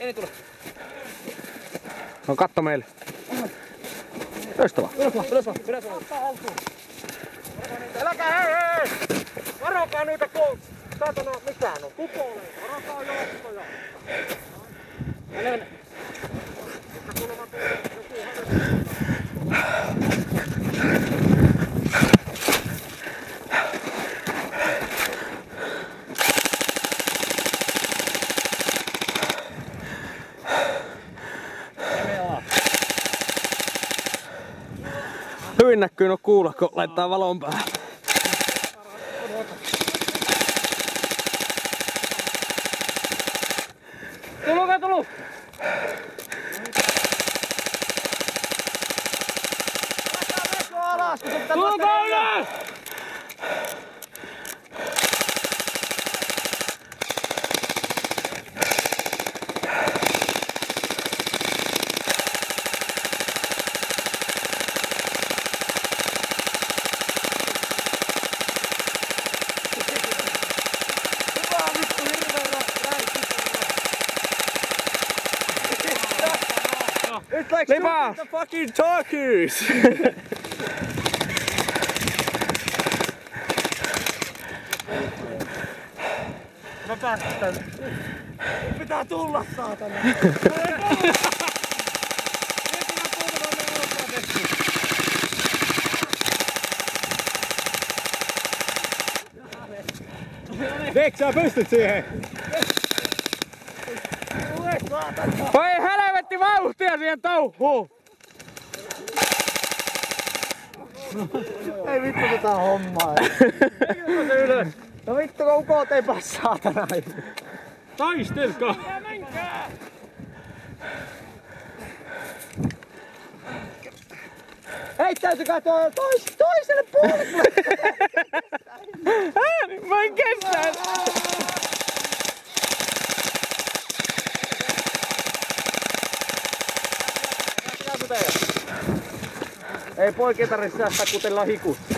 Ei tule. No katto meille. Loistavaa. Ylös vaan. Äläkää hei! Varokaa noita saatana mitään on. Kupoleen. Varokaa johtoja. Mene. Hyvin näkyy no kuulla, kun laittaa valon päälle. Tulkaa tulu! Tulkaa ylös! It's like Lipa! the fucking turkeys! Mä päästän. Pitää tulla saatana. Veikö sä pystyt siihen? Oi helvetti vauhtia siihen touhuun! Ei vittu tätä hommaa. No vittu kun ukot ei pääs saatana. Taistelkaa! Heittäytykää toiselle puolelle. Mä en kestä! Ei poikien tarvitse säästää kutellaan hikusta.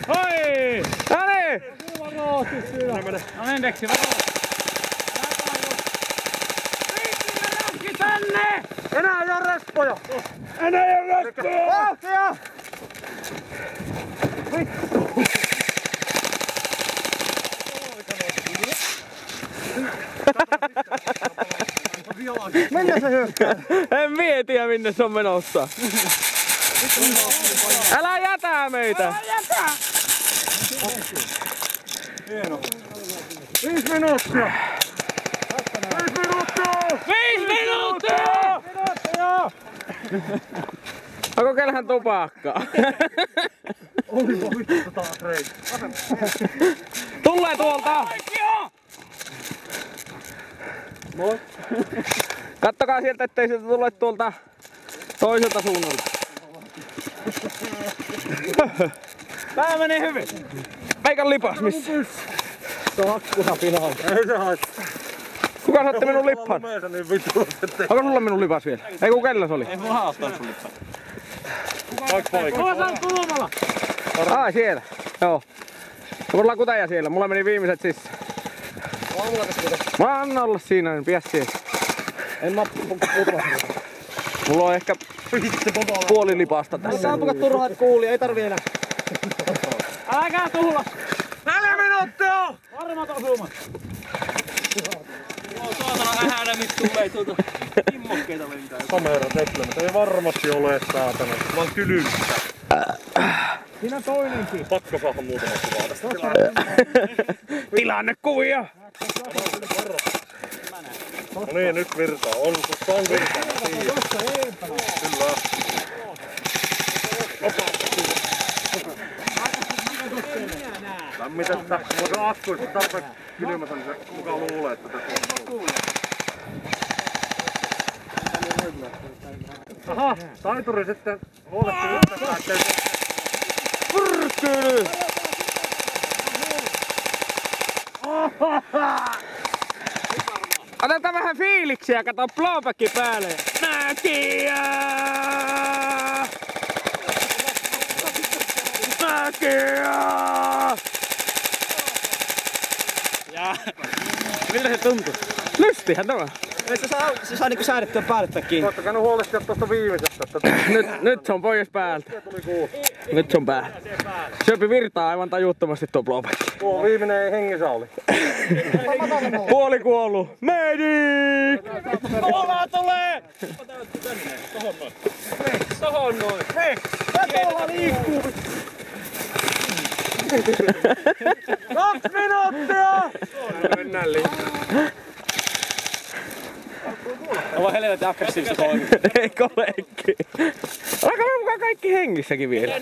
Hoi! Noniin! No niin, Deksi, varo! Tänne! Enää ei oo respoja! Enää ei ole respoja! Vauhtia! Minne se hyökkää? En mietiä minne se on menossa. Älä jätä meitä! Älä jätä! Hieno. 5 minuuttia! 5 minuuttia! 5 minuuttia! Onko kelhän tupakkaa? Olipa vittu taas reikä. Tulee tuolta! Moi. Kattokaa sieltä, ettei sieltä tule tuolta toiselta suunnalta. Tää meni hyvin. Peikan lipas missä? Se on akkuna pilaalla. Ei se haittaa. Kuka saatte minun lippan? Niin vittu. Onko sulla minun lipas vielä? Ei kun kellä se oli? Ei mulla ostaa sun lippan. Kuka saa kulmalla? Ai siellä. Joo. Mulla on kutaja siellä. Mulla meni viimeiset sisään. Mä anna olla siinä, niin piäs siihen. En mä putoa. Mulla on ehkä puoli lipasta tässä. Saapuka turhaa kuuli, ei tarvii enää. Äläkää tuhla! 4 minuuttia! Varmat osumat! Joo, saatana ähänä, mistä tulee tuota kimmokkeita lentää. Kamera teklemät ei varmasti ole saatana, vaan kylyltä. Siinä toinenkin. Pakko saada muutama kuvaa tästä Tilannekuvia! No niin, nyt virtaa. On virtaa. Kyllä. Lämmitettä. Mutta akkuista tarpeeksi kylmätä, niin se kuka luulee, että tässä on. Aha, taituri sitten huolehtii yhtäkään, ettei se... Pyrkyly! Otetaan vähän fiiliksiä, kato blowbacki päälle. Näkijä! Näkijä! Ja... Mitä se se tuntuu? Lystihän tämä. Se saa niinku säädettyä päälle kiinni. Ootko käynyt huolestia tuosta viimeisestä? Nyt se on pois päältä. Nyt se on päällä. Syöpi virtaa aivan tajuttomasti tuo blowback. Tuo viimeinen ei hengissä oli. Puoli kuollu. Medic! Tuolla tulee! Tohon noin. Hei! Tuolla liikkuu! 2 minuuttia! Mennään liikaa. On helvetin aggressiivista toimia. Ei kolekki. Alkaa mukaan kaikki hengissäkin vielä.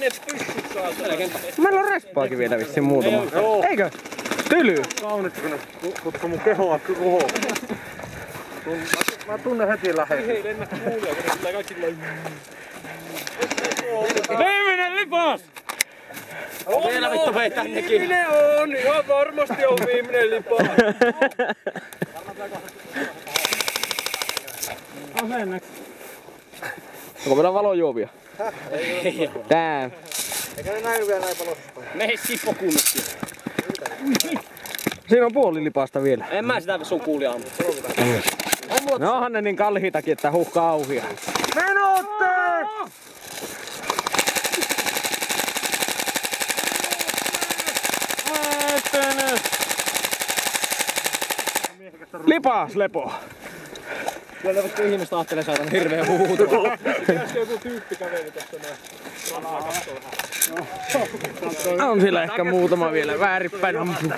Meillä on respaakin vielä vissiin muutama. Eikö? Tyly. Kaunit kun ne kutsuu mun kehoa kohoon. Mä tunnen heti lähellä. Hei, lennä kuulia, kun ne tulee kaikki Viimeinen lipas! Vielä vittu vei tännekin. Viimeinen on, ihan varmasti on viimeinen lipa. Onko meillä valojuovia? Ei oo. Tää. Eikä ne näy vielä näin paljon. Mehe sipokunnetkin. Siinä on puoli lipasta vielä. En mä sitä sun kuulia ammu. No onhan ne niin kalliitakin, että huhkaa auhia. Minuutti! Lipas lepo. Kyllä vittu ihmiset ajattelee saatan hirveä huutua. Pitäisikö joku tyyppi käveli tästä näin? On siellä ehkä muutama vielä väärinpäin ampuu.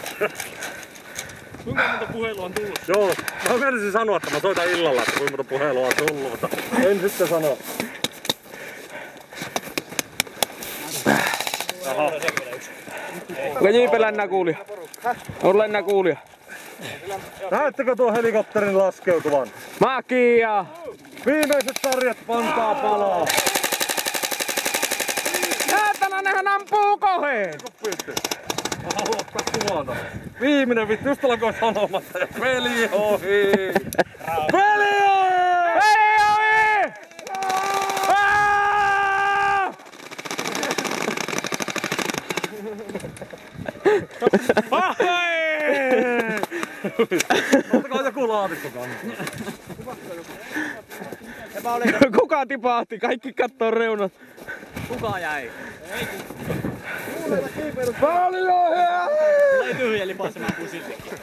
Kuinka monta puhelua on tullut? Joo, mä menisin sanoa, että mä soitan illalla, että kuinka monta puhelua on tullut, mutta en sitten sano. Onko J.P. Lännä kuulija? On Lännä kuulija. Näettekö tuon helikopterin laskeutuvan? Makia! Viimeiset sarjat pantaa palaa. Saatana, nehän ampuu koheen! Haluatko kuvata? Viimeinen vittu, just alkoi sanomatta. Peli ohi! Peli ohi! Hei ohi! Ottakaa joku laatikko kanssa. Kuka tipahti? Kaikki kattoo reunat. Kuka jäi? Paljon hea! Tulee tyhjä lipas ja mä ampuin sillekin.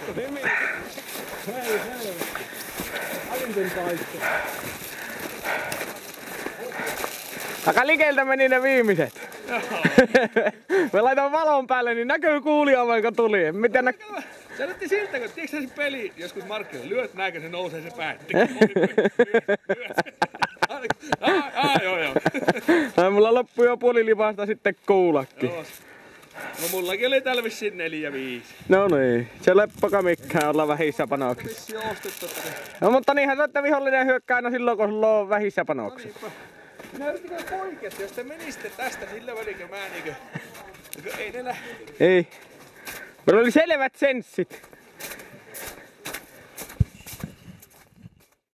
Aika likeltä meni ne viimeiset. Me laitan valon päälle, niin näkyy kuulija vaikka tuli. Miten Se näytti siltä, kun tiedätkö se peli joskus markkinoilla? Lyöt näin, se nousee se pää. Joo. Mulla loppui jo puoli lipasta sitten kuulakki. Joo. No mullakin oli täällä vissiin 4-5. No niin, se leppoka mikään olla vähissä panoksissa. Vissi ostettu. No mutta niinhän se, että vihollinen hyökkää aina silloin, kun sulla on vähissä panoksissa. Minä yritin poiketa, jos te menisitte tästä sillä välinkö mä niinkö... Ei ne lähde. Ei. Meillä oli selvät senssit.